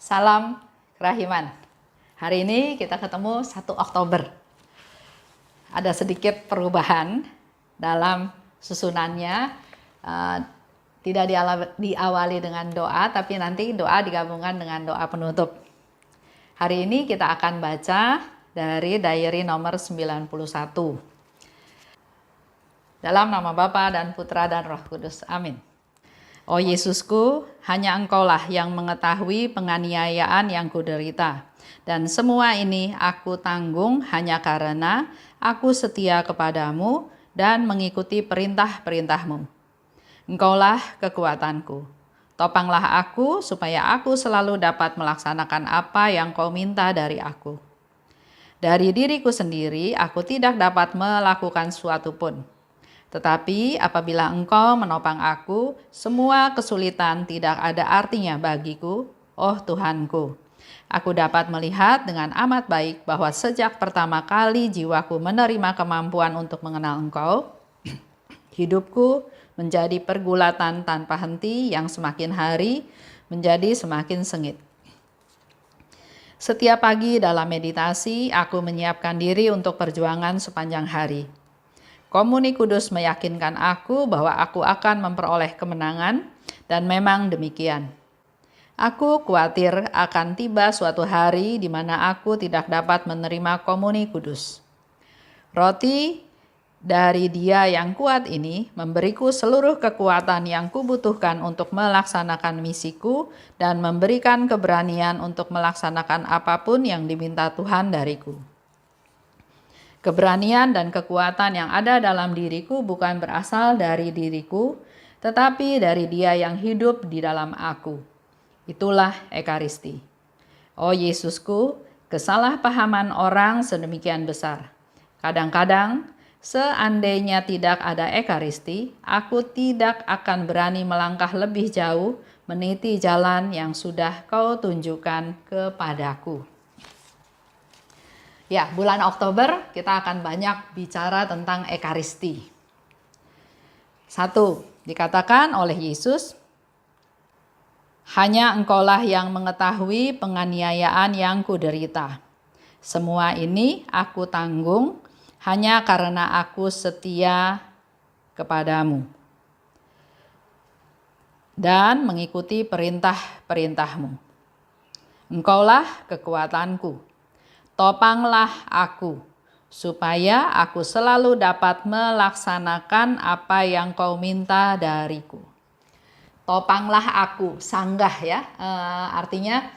Salam kerahiman. Hari ini kita ketemu 1 Oktober. Ada sedikit perubahan dalam susunannya. Tidak diawali dengan doa, tapi nanti doa digabungkan dengan doa penutup. Hari ini kita akan baca dari diary nomor 91. Dalam nama Bapa dan Putra dan Roh Kudus. Amin. Oh Yesusku, hanya Engkaulah yang mengetahui penganiayaan yang kuderita. Dan semua ini aku tanggung hanya karena aku setia kepadamu dan mengikuti perintah-perintahmu. Engkaulah kekuatanku. Topanglah aku supaya aku selalu dapat melaksanakan apa yang Kau minta dari aku. Dari diriku sendiri, aku tidak dapat melakukan suatu pun. Tetapi apabila Engkau menopang aku, semua kesulitan tidak ada artinya bagiku, oh Tuhanku. Aku dapat melihat dengan amat baik bahwa sejak pertama kali jiwaku menerima kemampuan untuk mengenal Engkau, hidupku menjadi pergulatan tanpa henti yang semakin hari menjadi semakin sengit. Setiap pagi dalam meditasi, aku menyiapkan diri untuk perjuangan sepanjang hari. Komuni Kudus meyakinkan aku bahwa aku akan memperoleh kemenangan, dan memang demikian. Aku khawatir akan tiba suatu hari di mana aku tidak dapat menerima Komuni Kudus. Roti dari Dia yang kuat ini memberiku seluruh kekuatan yang kubutuhkan untuk melaksanakan misiku dan memberikan keberanian untuk melaksanakan apapun yang diminta Tuhan dariku. Keberanian dan kekuatan yang ada dalam diriku bukan berasal dari diriku, tetapi dari Dia yang hidup di dalam aku. Itulah Ekaristi. Oh Yesusku, kesalahpahaman orang sedemikian besar. Kadang-kadang, seandainya tidak ada Ekaristi, aku tidak akan berani melangkah lebih jauh meniti jalan yang sudah Kau tunjukkan kepadaku. Ya, bulan Oktober kita akan banyak bicara tentang Ekaristi. 1. Dikatakan oleh Yesus, hanya Engkaulah yang mengetahui penganiayaan yang kuderita. Semua ini aku tanggung hanya karena aku setia kepadamu dan mengikuti perintah-perintahmu. Engkaulah kekuatanku. Topanglah aku, supaya aku selalu dapat melaksanakan apa yang Kau minta dariku. Topanglah aku, sanggah ya, artinya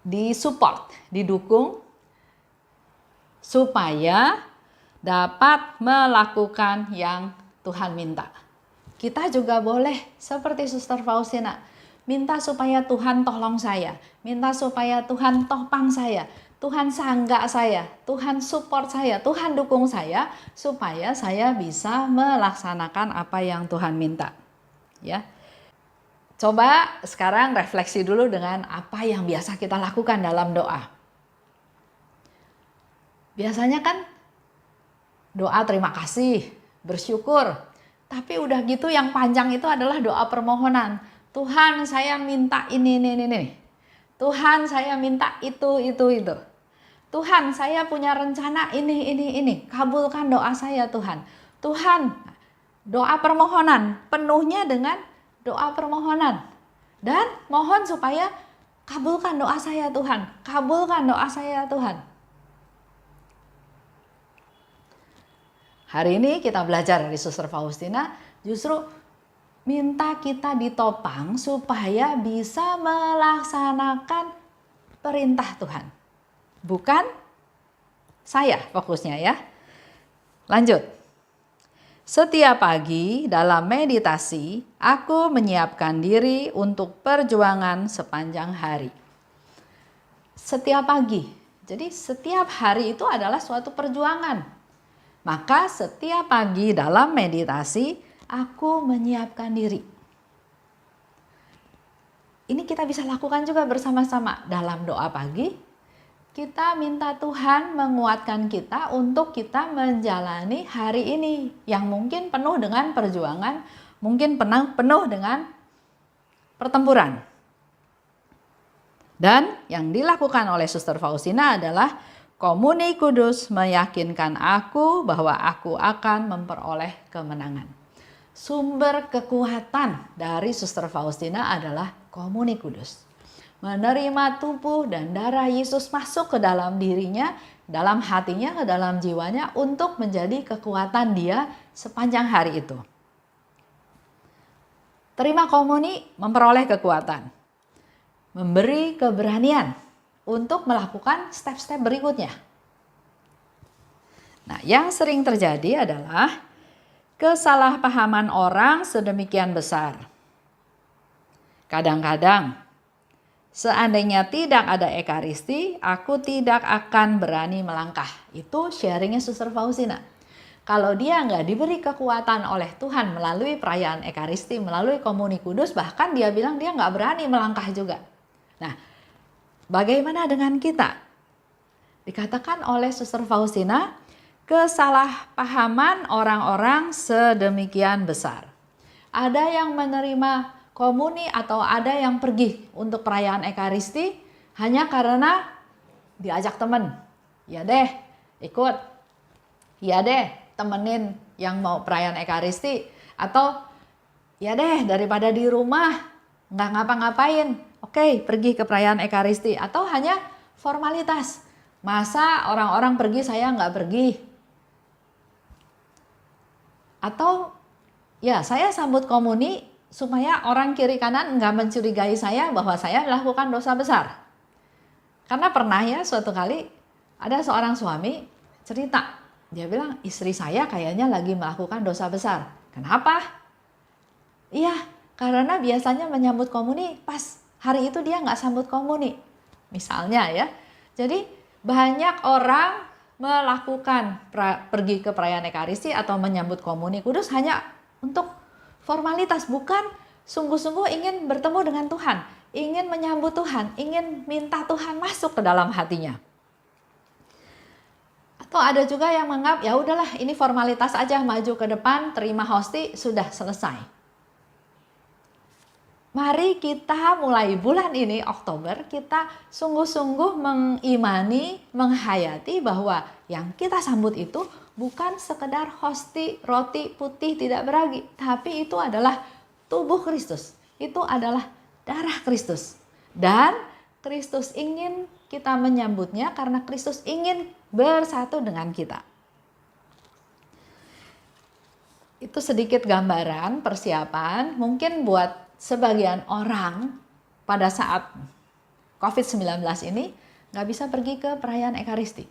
disupport, didukung supaya dapat melakukan yang Tuhan minta. Kita juga boleh seperti Suster Faustina, minta supaya Tuhan tolong saya, minta supaya Tuhan topang saya, Tuhan sanggah saya, Tuhan support saya, Tuhan dukung saya, supaya saya bisa melaksanakan apa yang Tuhan minta. Ya, coba sekarang refleksi dulu dengan apa yang biasa kita lakukan dalam doa. Biasanya kan doa terima kasih, bersyukur, tapi udah gitu yang panjang itu adalah doa permohonan. Tuhan, saya minta ini. Tuhan, saya minta itu. Tuhan, saya punya rencana ini. Kabulkan doa saya, Tuhan. Tuhan, doa permohonan, penuhnya dengan doa permohonan. Dan mohon supaya kabulkan doa saya, Tuhan. Kabulkan doa saya, Tuhan. Hari ini kita belajar dari Suster Faustina, justru minta kita ditopang supaya bisa melaksanakan perintah Tuhan. Bukan saya fokusnya ya. Lanjut. Setiap pagi dalam meditasi, aku menyiapkan diri untuk perjuangan sepanjang hari. Setiap pagi. Jadi setiap hari itu adalah suatu perjuangan. Maka setiap pagi dalam meditasi, aku menyiapkan diri. Ini kita bisa lakukan juga bersama-sama dalam doa pagi. Kita minta Tuhan menguatkan kita untuk kita menjalani hari ini yang mungkin penuh dengan perjuangan, mungkin penuh dengan pertempuran. Dan yang dilakukan oleh Suster Faustina adalah komuni kudus meyakinkan aku bahwa aku akan memperoleh kemenangan. Sumber kekuatan dari Suster Faustina adalah komuni kudus. Menerima tubuh dan darah Yesus masuk ke dalam dirinya, dalam hatinya, ke dalam jiwanya untuk menjadi kekuatan dia sepanjang hari itu. Terima komuni memperoleh kekuatan, memberi keberanian untuk melakukan step-step berikutnya. Nah, yang sering terjadi adalah kesalahpahaman orang sedemikian besar. Kadang-kadang, seandainya tidak ada ekaristi, aku tidak akan berani melangkah. Itu sharingnya Suster Faustina. Kalau dia nggak diberi kekuatan oleh Tuhan melalui perayaan ekaristi, melalui komuni kudus, bahkan dia bilang dia nggak berani melangkah juga. Nah, bagaimana dengan kita? Dikatakan oleh Suster Faustina, kesalahpahaman orang-orang sedemikian besar. Ada yang menerima komuni atau ada yang pergi untuk perayaan ekaristi hanya karena diajak teman. Ya deh, ikut. Ya deh, temenin yang mau perayaan ekaristi. Atau ya deh, daripada di rumah nggak ngapa-ngapain, oke, pergi ke perayaan ekaristi. Atau hanya formalitas. Masa orang-orang pergi saya nggak pergi? Atau ya saya sambut komuni supaya orang kiri kanan nggak mencurigai saya bahwa saya melakukan dosa besar. Karena pernah ya suatu kali ada seorang suami cerita, dia bilang istri saya kayaknya lagi melakukan dosa besar. Kenapa? Iya, karena biasanya menyambut komuni pas hari itu dia nggak sambut komuni. Misalnya ya, jadi banyak orang melakukan pergi ke perayaan ekaristi atau menyambut komuni kudus hanya untuk formalitas, bukan sungguh-sungguh ingin bertemu dengan Tuhan, ingin menyambut Tuhan, ingin minta Tuhan masuk ke dalam hatinya. Atau ada juga yang menganggap ya udahlah ini formalitas aja, maju ke depan, terima hosti, sudah selesai. Mari kita mulai bulan ini Oktober kita sungguh-sungguh mengimani, menghayati bahwa yang kita sambut itu bukan sekedar hosti roti putih tidak beragi, tapi itu adalah tubuh Kristus. Itu adalah darah Kristus. Dan Kristus ingin kita menyambutnya karena Kristus ingin bersatu dengan kita. Itu sedikit gambaran persiapan mungkin buat sebagian orang pada saat COVID-19 ini nggak bisa pergi ke perayaan ekaristi.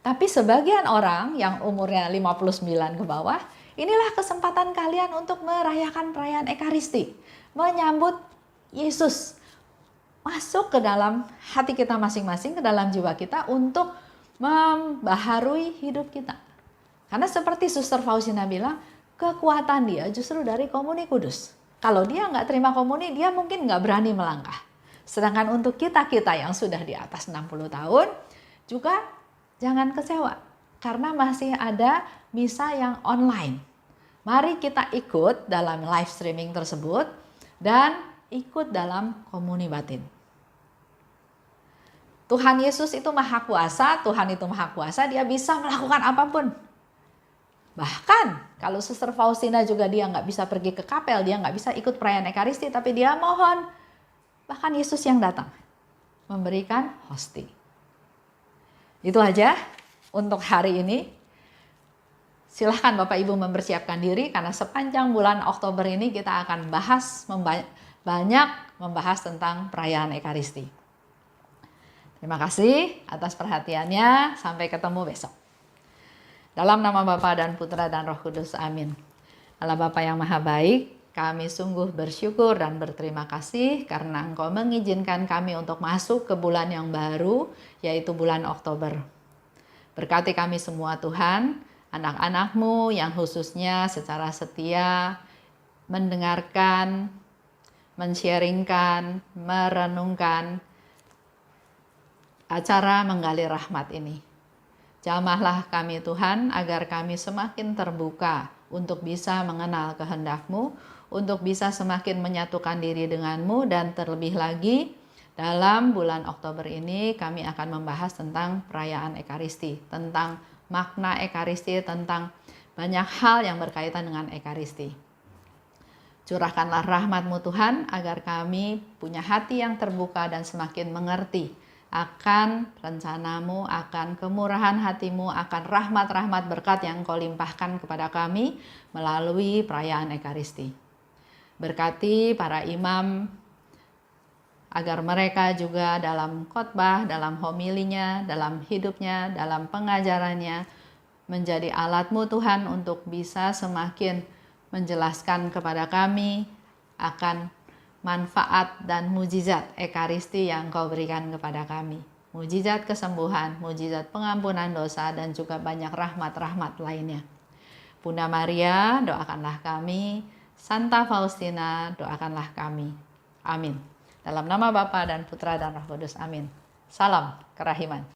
Tapi sebagian orang yang umurnya 59 ke bawah, inilah kesempatan kalian untuk merayakan perayaan ekaristi. Menyambut Yesus masuk ke dalam hati kita masing-masing, ke dalam jiwa kita untuk membaharui hidup kita. Karena seperti Suster Faustina bilang, kekuatan dia justru dari komuni kudus. Kalau dia nggak terima komuni, dia mungkin nggak berani melangkah. Sedangkan untuk kita-kita yang sudah di atas 60 tahun, juga jangan kecewa. Karena masih ada misa yang online. Mari kita ikut dalam live streaming tersebut dan ikut dalam komuni batin. Tuhan Yesus itu maha kuasa, Tuhan itu maha kuasa, dia bisa melakukan apapun. Bahkan kalau Suster Faustina juga dia nggak bisa pergi ke kapel, dia nggak bisa ikut perayaan ekaristi, tapi dia mohon bahkan Yesus yang datang memberikan hosti. Itu aja untuk hari ini. Silahkan Bapak Ibu mempersiapkan diri karena sepanjang bulan Oktober ini kita akan banyak membahas tentang perayaan ekaristi. Terima kasih atas perhatiannya, sampai ketemu besok. Dalam nama Bapa dan Putra dan Roh Kudus, amin. Allah Bapa yang maha baik, kami sungguh bersyukur dan berterima kasih karena Engkau mengizinkan kami untuk masuk ke bulan yang baru, yaitu bulan Oktober. Berkati kami semua Tuhan, anak-anak-Mu yang khususnya secara setia mendengarkan, men-sharingkan, merenungkan acara menggali rahmat ini. Jamahlah kami Tuhan agar kami semakin terbuka untuk bisa mengenal kehendak-Mu, untuk bisa semakin menyatukan diri dengan-Mu, dan terlebih lagi dalam bulan Oktober ini kami akan membahas tentang perayaan Ekaristi, tentang makna Ekaristi, tentang banyak hal yang berkaitan dengan Ekaristi. Curahkanlah rahmat-Mu Tuhan agar kami punya hati yang terbuka dan semakin mengerti akan rencana-Mu, akan kemurahan hati-Mu, akan rahmat-rahmat berkat yang Engkau limpahkan kepada kami melalui perayaan Ekaristi. Berkati para imam agar mereka juga dalam khotbah, dalam homilinya, dalam hidupnya, dalam pengajarannya menjadi alat-Mu Tuhan untuk bisa semakin menjelaskan kepada kami akan manfaat dan mujizat Ekaristi yang Kau berikan kepada kami. Mujizat kesembuhan, mujizat pengampunan dosa, dan juga banyak rahmat-rahmat lainnya. Bunda Maria, doakanlah kami. Santa Faustina, doakanlah kami. Amin. Dalam nama Bapa dan Putra dan Roh Kudus. Amin. Salam kerahiman.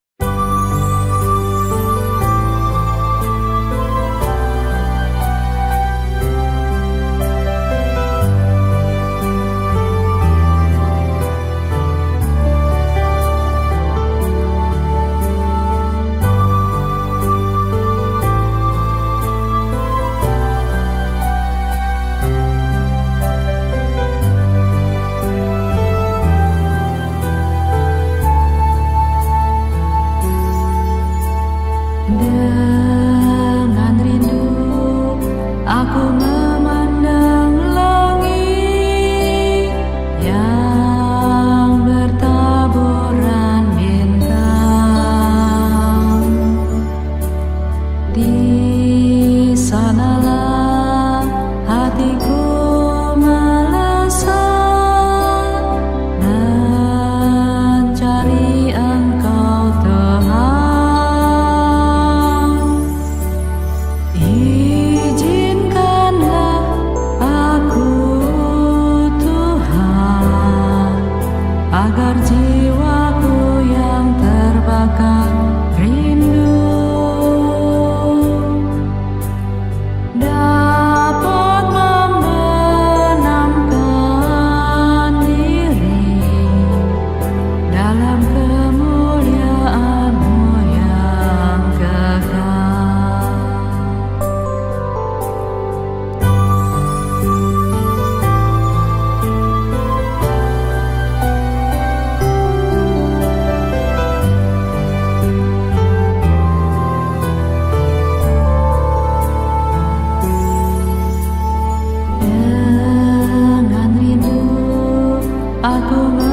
Aku